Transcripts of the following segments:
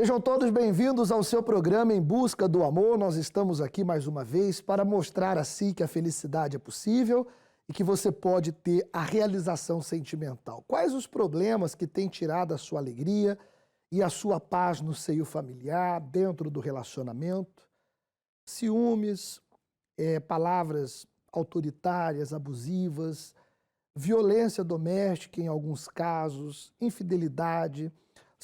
Sejam todos bem-vindos ao seu programa Em Busca do Amor. Nós estamos aqui mais uma vez para mostrar a si que a felicidade é possível e que você pode ter a realização sentimental. Quais os problemas que têm tirado a sua alegria e a sua paz no seio familiar, dentro do relacionamento? Ciúmes, palavras autoritárias, abusivas, violência doméstica em alguns casos, infidelidade.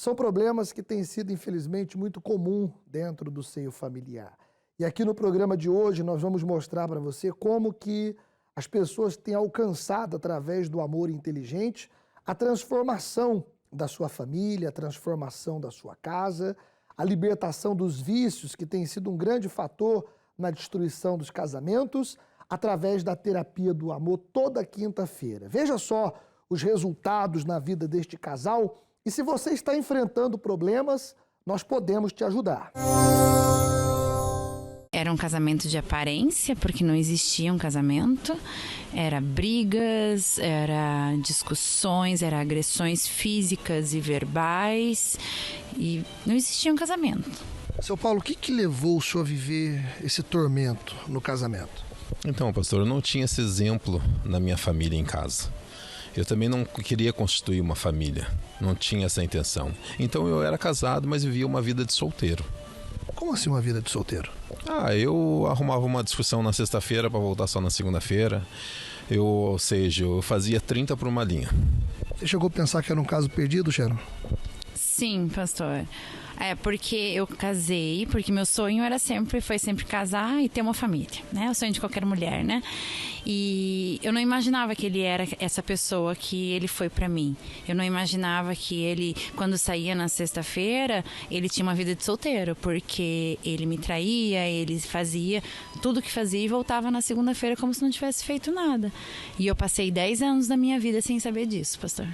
São problemas que têm sido, infelizmente, muito comum dentro do seio familiar. E aqui no programa de hoje nós vamos mostrar para você como que as pessoas têm alcançado, através do amor inteligente, a transformação da sua família, a transformação da sua casa, a libertação dos vícios, que tem sido um grande fator na destruição dos casamentos, através da terapia do amor toda quinta-feira. Veja só os resultados na vida deste casal. E se você está enfrentando problemas, nós podemos te ajudar. Era um casamento de aparência, porque não existia um casamento. Era brigas, era discussões, era agressões físicas e verbais. E não existia um casamento. Seu Paulo, o que levou o senhor a viver esse tormento no casamento? Então, pastor, eu não tinha esse exemplo na minha família em casa. Eu também não queria constituir uma família, não tinha essa intenção. Então eu era casado, mas vivia uma vida de solteiro. Como assim uma vida de solteiro? Eu arrumava uma discussão na sexta-feira para voltar só na segunda-feira. Ou seja, eu fazia 30 por uma linha. Você chegou a pensar que era um caso perdido, Sharon? Sim, pastor. Porque eu casei, porque meu sonho foi sempre casar e ter uma família, né? O sonho de qualquer mulher, né? E eu não imaginava que ele era essa pessoa que ele foi pra mim. Eu não imaginava que ele, quando saía na sexta-feira, ele tinha uma vida de solteiro, porque ele me traía, ele fazia tudo o que fazia e voltava na segunda-feira como se não tivesse feito nada. E eu passei 10 anos da minha vida sem saber disso, pastor.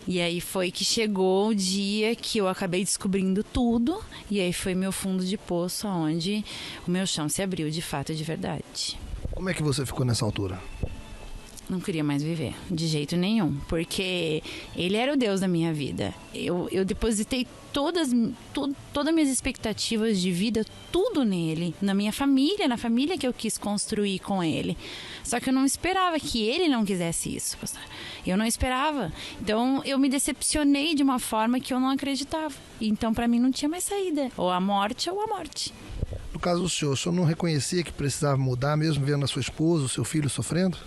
E aí foi que chegou o dia que eu acabei descobrindo tudo, e aí foi meu fundo de poço, onde o meu chão se abriu de fato e de verdade. Como é que você ficou nessa altura? Não queria mais viver, de jeito nenhum, porque ele era o Deus da minha vida. Eu depositei todas minhas expectativas de vida, tudo nele, na minha família, na família que eu quis construir com ele. Só que eu não esperava que ele não quisesse isso, pastor. Eu não esperava. Então eu me decepcionei de uma forma que eu não acreditava. Então para mim não tinha mais saída, ou a morte ou a morte. No caso do senhor, o senhor não reconhecia que precisava mudar, mesmo vendo a sua esposa, o seu filho sofrendo?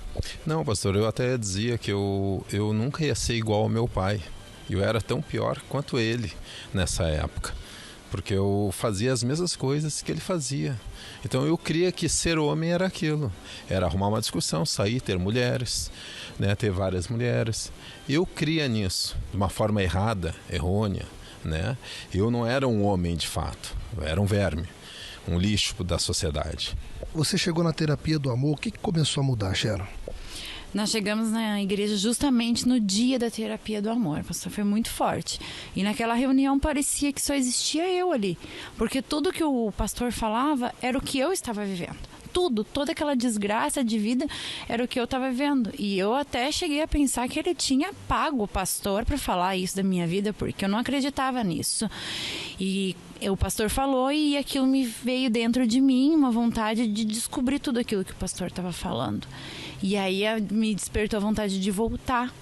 Não, pastor, eu até dizia que eu nunca ia ser igual ao meu pai. Eu era tão pior quanto ele nessa época, porque eu fazia as mesmas coisas que ele fazia. Então eu cria que ser homem era aquilo, era arrumar uma discussão, sair, ter mulheres, né, ter várias mulheres. Eu cria nisso, de uma forma errada, errônea, né? Eu não era um homem de fato, eu era um verme, um lixo da sociedade. Você chegou na terapia do amor, o que começou a mudar, Sharon? Nós chegamos na igreja justamente no dia da terapia do amor, pastor, foi muito forte. E naquela reunião parecia que só existia eu ali, porque tudo que o pastor falava era o que eu estava vivendo. Toda aquela desgraça de vida era o que eu estava vivendo. E eu até cheguei a pensar que ele tinha pago o pastor para falar isso da minha vida, porque eu não acreditava nisso. E o pastor falou e aquilo me veio dentro de mim, uma vontade de descobrir tudo aquilo que o pastor estava falando. E aí me despertou a vontade de voltar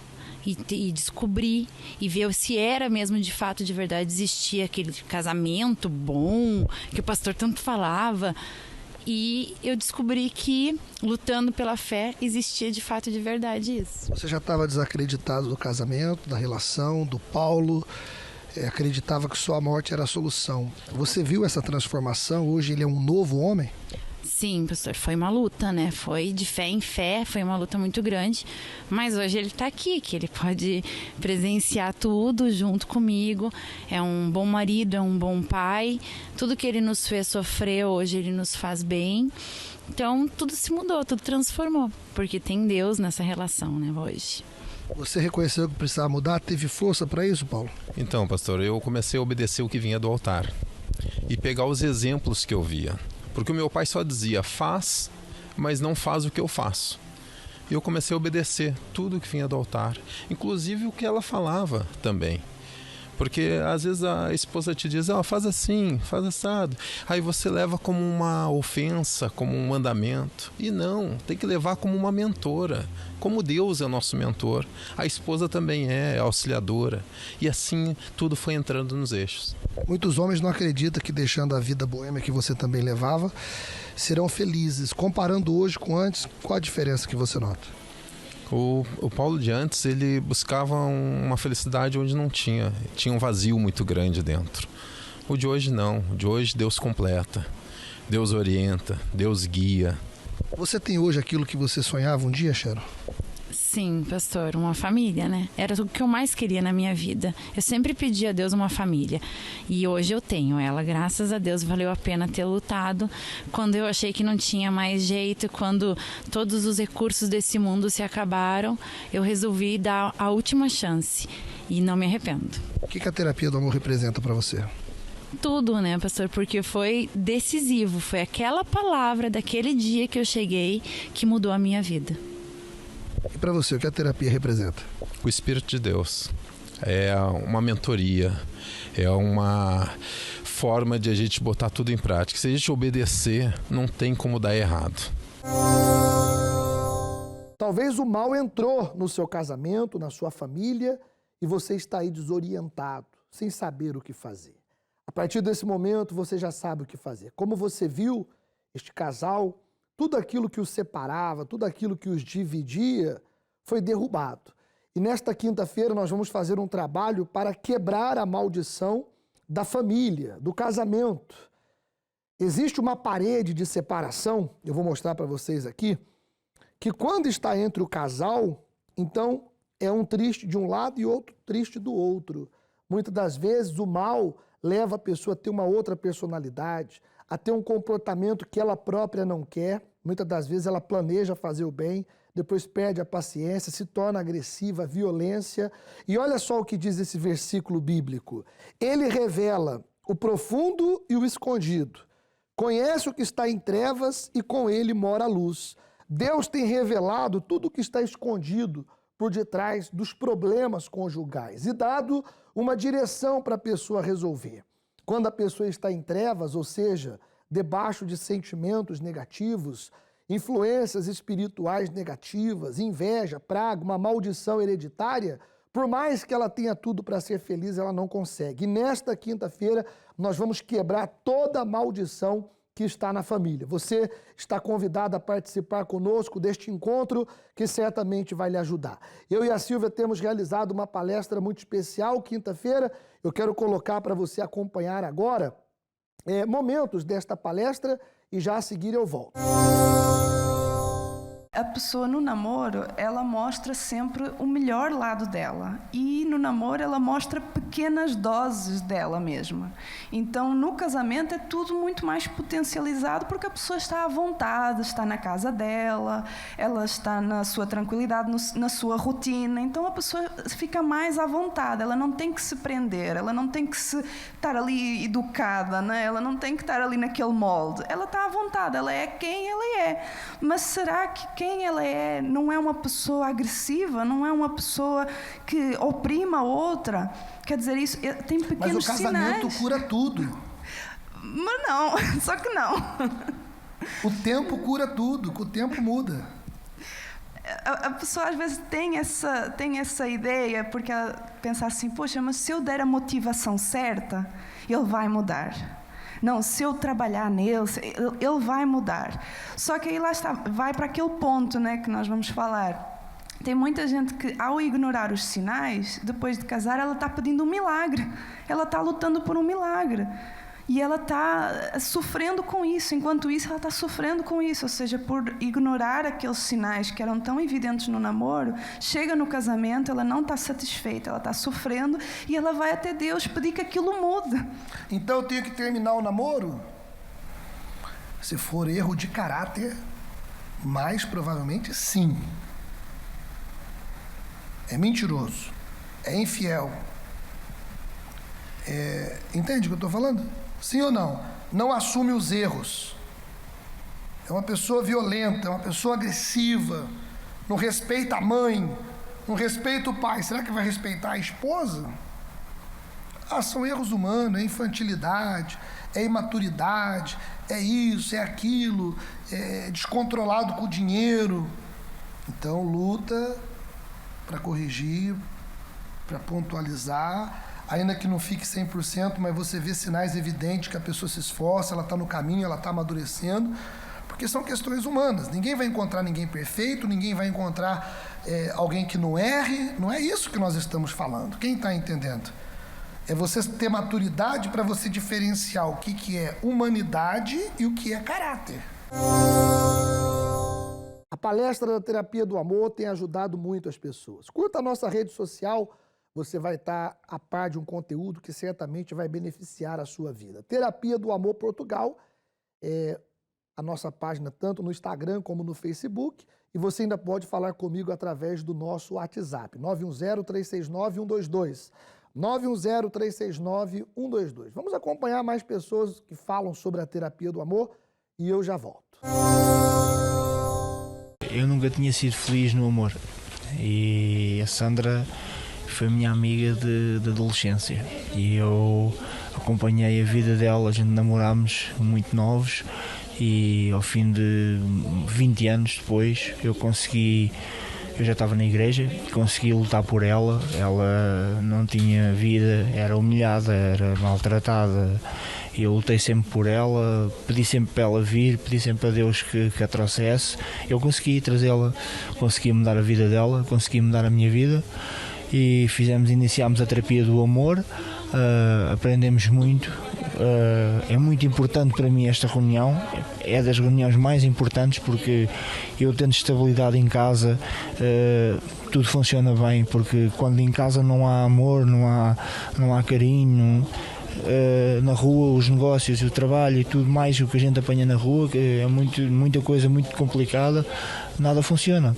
e descobrir e ver se era mesmo de fato, de verdade, existia aquele casamento bom que o pastor tanto falava. E eu descobri que, lutando pela fé, existia de fato, de verdade isso. Você já estava desacreditado do casamento, da relação, do Paulo, acreditava que só a morte era a solução. Você viu essa transformação? Hoje ele é um novo homem? Sim, pastor, foi uma luta, né? Foi de fé em fé, foi uma luta muito grande, mas hoje ele está aqui, que ele pode presenciar tudo junto comigo, é um bom marido, é um bom pai, tudo que ele nos fez sofrer, hoje ele nos faz bem, então tudo se mudou, tudo transformou, porque tem Deus nessa relação, né, hoje. Você reconheceu que precisava mudar? Teve força para isso, Paulo? Então, pastor, eu comecei a obedecer o que vinha do altar e pegar os exemplos que eu via. Porque o meu pai só dizia, faz, mas não faz o que eu faço. E eu comecei a obedecer tudo que vinha do altar, inclusive o que ela falava também. Porque às vezes a esposa te diz, faz assim, faz assado. Aí você leva como uma ofensa, como um mandamento. E não, tem que levar como uma mentora. Como Deus é o nosso mentor, a esposa também é auxiliadora. E assim tudo foi entrando nos eixos. Muitos homens não acreditam que, deixando a vida boêmia que você também levava, serão felizes. Comparando hoje com antes, qual a diferença que você nota? O Paulo de antes, ele buscava uma felicidade onde não tinha. Tinha um vazio muito grande dentro. O de hoje não. O de hoje Deus completa. Deus orienta. Deus guia. Você tem hoje aquilo que você sonhava um dia, Sharon? Sim, pastor, uma família, né? Era o que eu mais queria na minha vida. Eu sempre pedi a Deus uma família. E hoje eu tenho ela, graças a Deus. Valeu a pena ter lutado. Quando eu achei que não tinha mais jeito, quando todos os recursos desse mundo se acabaram, eu resolvi dar a última chance. E não me arrependo. O que a terapia do amor representa para você? Tudo, né, pastor? Porque foi decisivo. Foi aquela palavra daquele dia que eu cheguei que mudou a minha vida. E para você, o que a terapia representa? O Espírito de Deus. É uma mentoria, é uma forma de a gente botar tudo em prática. Se a gente obedecer, não tem como dar errado. Talvez o mal entrou no seu casamento, na sua família, e você está aí desorientado, sem saber o que fazer. A partir desse momento, você já sabe o que fazer. Como você viu este casal, tudo aquilo que os separava, tudo aquilo que os dividia, foi derrubado. E nesta quinta-feira nós vamos fazer um trabalho para quebrar a maldição da família, do casamento. Existe uma parede de separação, eu vou mostrar para vocês aqui, que quando está entre o casal, então é um triste de um lado e outro triste do outro. Muitas das vezes o mal leva a pessoa a ter uma outra personalidade, a ter um comportamento que ela própria não quer. Muitas das vezes ela planeja fazer o bem, depois perde a paciência, se torna agressiva, violência. E olha só o que diz esse versículo bíblico. Ele revela o profundo e o escondido. Conhece o que está em trevas e com ele mora a luz. Deus tem revelado tudo o que está escondido por detrás dos problemas conjugais e dado uma direção para a pessoa resolver. Quando a pessoa está em trevas, ou seja, debaixo de sentimentos negativos, influências espirituais negativas, inveja, praga, uma maldição hereditária, por mais que ela tenha tudo para ser feliz, ela não consegue. E nesta quinta-feira, nós vamos quebrar toda a maldição que está na família. Você está convidado a participar conosco deste encontro que certamente vai lhe ajudar. Eu e a Silvia temos realizado uma palestra muito especial, quinta-feira. Eu quero colocar para você acompanhar agora momentos desta palestra e já a seguir eu volto. A pessoa no namoro, ela mostra sempre o melhor lado dela. E no namoro ela mostra pequenas doses dela mesma. Então no casamento é tudo muito mais potencializado porque a pessoa está à vontade, está na casa dela, ela está na sua tranquilidade, na sua rotina. Então a pessoa fica mais à vontade, ela não tem que se prender, ela não tem que estar ali educada, né? Ela não tem que estar ali naquele molde. Ela está à vontade, ela é quem ela é. Mas será que quem ela é não é uma pessoa agressiva, não é uma pessoa que oprime a outra? Quer dizer, isso tem pequenos sinais. Mas o casamento cura tudo. Mas não, só que não. O tempo cura tudo, o tempo muda. A pessoa às vezes tem essa ideia, porque ela pensa assim, poxa, mas se eu der a motivação certa, ele vai mudar. Não, se eu trabalhar nele, ele vai mudar. Só que aí lá está, vai para aquele ponto, né, que nós vamos falar. Tem muita gente que, ao ignorar os sinais, depois de casar, ela está pedindo um milagre. Ela está lutando por um milagre. E ela está sofrendo com isso. Enquanto isso, ela está sofrendo com isso. Ou seja, por ignorar aqueles sinais que eram tão evidentes no namoro, chega no casamento, ela não está satisfeita, ela está sofrendo e ela vai até Deus pedir que aquilo mude. Então eu tenho que terminar o namoro? Se for erro de caráter, mais provavelmente sim. É mentiroso, é infiel. Entende o que eu estou falando? Sim ou não? Não assume os erros. É uma pessoa violenta, é uma pessoa agressiva, não respeita a mãe, não respeita o pai. Será que vai respeitar a esposa? São erros humanos, é infantilidade, é imaturidade, é isso, é aquilo, é descontrolado com o dinheiro. Então, luta para corrigir, para pontualizar, ainda que não fique 100%, mas você vê sinais evidentes que a pessoa se esforça, ela está no caminho, ela está amadurecendo, porque são questões humanas. Ninguém vai encontrar ninguém perfeito, ninguém vai encontrar alguém que não erre. Não é isso que nós estamos falando. Quem está entendendo? É você ter maturidade para você diferenciar o que é humanidade e o que é caráter. A palestra da Terapia do Amor tem ajudado muito as pessoas. Curta a nossa rede social, você vai estar a par de um conteúdo que certamente vai beneficiar a sua vida. Terapia do Amor Portugal é a nossa página tanto no Instagram como no Facebook, e você ainda pode falar comigo através do nosso WhatsApp, 910-369-122. 910-369-122. Vamos acompanhar mais pessoas que falam sobre a terapia do amor e eu já volto. Eu nunca tinha sido feliz no amor e a Sandra foi minha amiga de adolescência e eu acompanhei a vida dela, a gente namorámos muito novos e ao fim de 20 anos depois eu já estava na igreja, consegui lutar por ela. Ela não tinha vida, era humilhada, era maltratada. Eu lutei sempre por ela, pedi sempre para ela vir, pedi sempre a Deus que a trouxesse. Eu consegui trazê-la, consegui mudar a vida dela, consegui mudar a minha vida e iniciámos a terapia do amor. Aprendemos muito. É muito importante para mim esta reunião, é das reuniões mais importantes porque eu tendo estabilidade em casa, tudo funciona bem, porque quando em casa não há amor, não há carinho, na rua os negócios, o trabalho e tudo mais o que a gente apanha na rua, que é muita coisa muito complicada, nada funciona.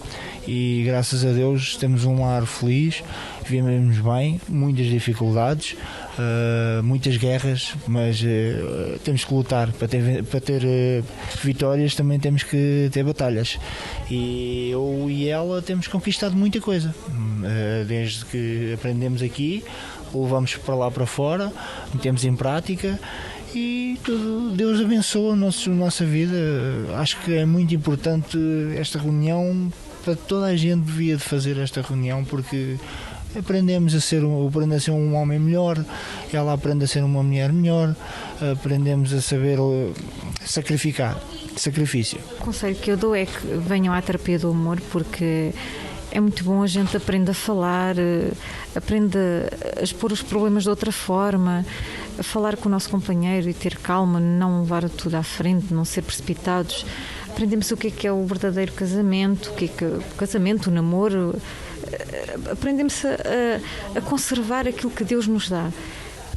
E graças a Deus temos um lar feliz, vivemos bem, muitas dificuldades, muitas guerras, mas temos que lutar para ter vitórias, também temos que ter batalhas. E eu e ela temos conquistado muita coisa, desde que aprendemos aqui, levamos para lá para fora, metemos em prática e tudo, Deus abençoa a nossa vida. Acho que é muito importante esta reunião, para toda a gente devia de fazer esta reunião, porque aprendemos a ser um homem melhor, ela aprende a ser uma mulher melhor, aprendemos a saber sacrifício. O conselho que eu dou é que venham à terapia do amor, porque é muito bom, a gente aprende a falar, aprende a expor os problemas de outra forma, a falar com o nosso companheiro e ter calma, não levar tudo à frente, não ser precipitados. Aprendemos o que é o verdadeiro casamento, o que é o casamento, o namoro. Aprendemos a conservar aquilo que Deus nos dá,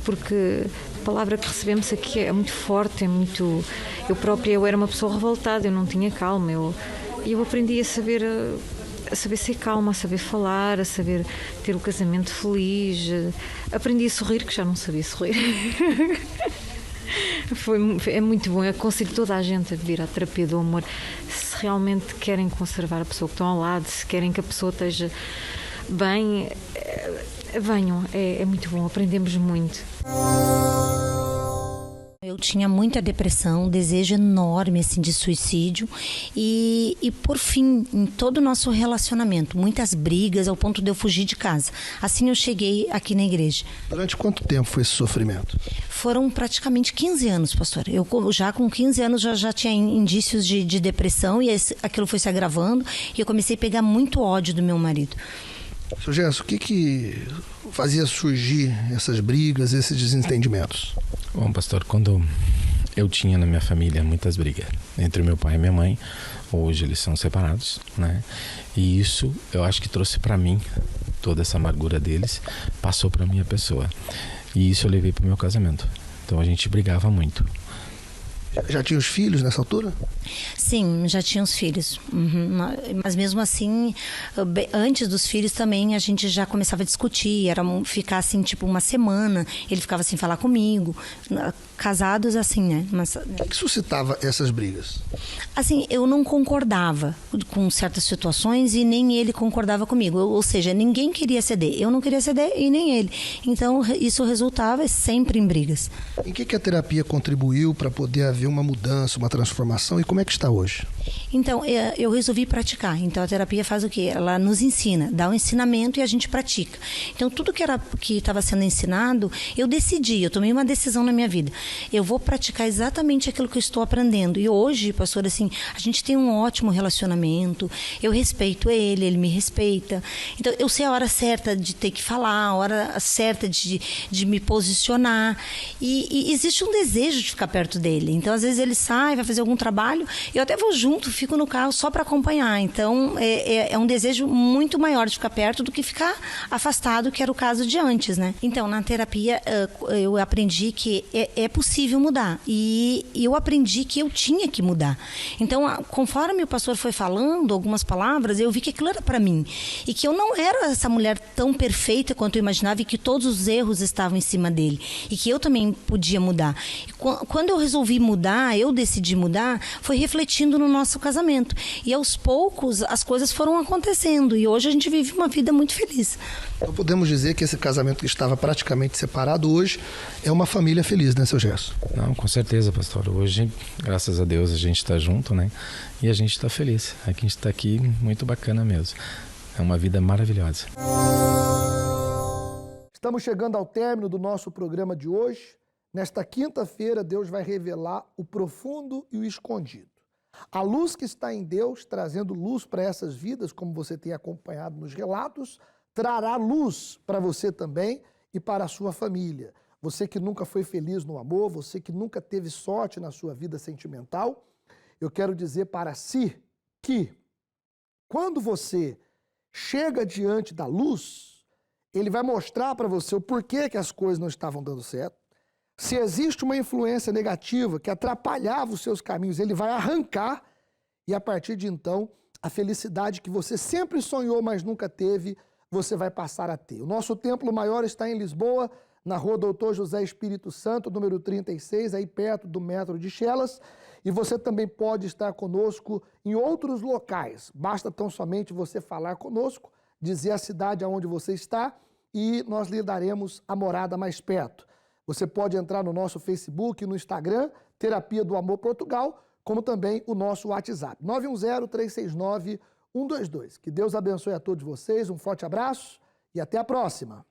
porque a palavra que recebemos aqui é muito forte, é muito... Eu era uma pessoa revoltada, eu não tinha calma, eu aprendi a saber ser calma, a saber falar, a saber ter o casamento feliz. Aprendi a sorrir, que já não sabia sorrir. É muito bom, eu aconselho toda a gente a vir à terapia do amor, se realmente querem conservar a pessoa que estão ao lado, se querem que a pessoa esteja bem, venham, é muito bom, aprendemos muito. Eu tinha muita depressão, um desejo enorme assim, de suicídio e por fim, em todo o nosso relacionamento, muitas brigas ao ponto de eu fugir de casa. Assim eu cheguei aqui na igreja. Durante quanto tempo foi esse sofrimento? Foram praticamente 15 anos, pastor. Eu já com 15 anos já tinha indícios de depressão e aquilo foi se agravando e eu comecei a pegar muito ódio do meu marido. Seu Gerson, o que fazia surgir essas brigas, esses desentendimentos? Bom, pastor, quando eu tinha na minha família muitas brigas entre meu pai e minha mãe, hoje eles são separados, né? E isso eu acho que trouxe para mim toda essa amargura deles, passou para minha pessoa. E isso eu levei para o meu casamento. Então a gente brigava muito. Já tinha os filhos nessa altura? Sim, já tinha os filhos. Mas mesmo assim, antes dos filhos também a gente já começava a discutir. Era ficar assim, tipo, uma semana. Ele ficava sem falar comigo. Casados assim, né? Mas, o que suscitava essas brigas? assim, eu não concordava com certas situações e nem ele concordava comigo. Ou seja, ninguém queria ceder. Eu não queria ceder e nem ele. Então, isso resultava sempre em brigas. Em que a terapia contribuiu para poder haver uma mudança, uma transformação? E como é que está hoje? Então, eu resolvi praticar. Então, a terapia faz o quê? Ela nos ensina, dá um ensinamento e a gente pratica. Então, tudo que estava sendo ensinado, eu decidi, eu tomei uma decisão na minha vida. Eu vou praticar exatamente aquilo que eu estou aprendendo. E hoje, pastor, assim, a gente tem um ótimo relacionamento, eu respeito ele me respeita. Então, eu sei a hora certa de ter que falar, a hora certa de me posicionar. E existe um desejo de ficar perto dele. Então, às vezes ele sai, vai fazer algum trabalho, eu até vou junto, fico no carro só para acompanhar. Então, é um desejo muito maior de ficar perto do que ficar afastado, que era o caso de antes, né? Então, na terapia, eu aprendi que é possível mudar. E eu aprendi que eu tinha que mudar. Então, conforme o pastor foi falando algumas palavras, eu vi que aquilo era para mim. E que eu não era essa mulher tão perfeita quanto eu imaginava e que todos os erros estavam em cima dele. E que eu também podia mudar. E quando eu resolvi mudar, eu decidi mudar, foi refletindo no nosso casamento. E aos poucos, as coisas foram acontecendo. E hoje a gente vive uma vida muito feliz. Então podemos dizer que esse casamento que estava praticamente separado hoje é uma família feliz, né, seu Gerson? Não, com certeza, pastor. Hoje, graças a Deus, a gente está junto, né? E a gente está feliz. A gente está aqui, muito bacana mesmo. É uma vida maravilhosa. Estamos chegando ao término do nosso programa de hoje. Nesta quinta-feira, Deus vai revelar o profundo e o escondido. A luz que está em Deus, trazendo luz para essas vidas, como você tem acompanhado nos relatos, trará luz para você também e para a sua família. Você que nunca foi feliz no amor, você que nunca teve sorte na sua vida sentimental, eu quero dizer para si que quando você chega diante da luz, ele vai mostrar para você o porquê que as coisas não estavam dando certo. Se existe uma influência negativa que atrapalhava os seus caminhos, ele vai arrancar e a partir de então, a felicidade que você sempre sonhou, mas nunca teve, você vai passar a ter. O nosso templo maior está em Lisboa, na rua Doutor José Espírito Santo, número 36, aí perto do metro de Chelas. E você também pode estar conosco em outros locais. Basta tão somente você falar conosco, dizer a cidade aonde você está e nós lhe daremos a morada mais perto. Você pode entrar no nosso Facebook, no Instagram, Terapia do Amor Portugal, como também o nosso WhatsApp, 910-369-122. Que Deus abençoe a todos vocês, um forte abraço e até a próxima.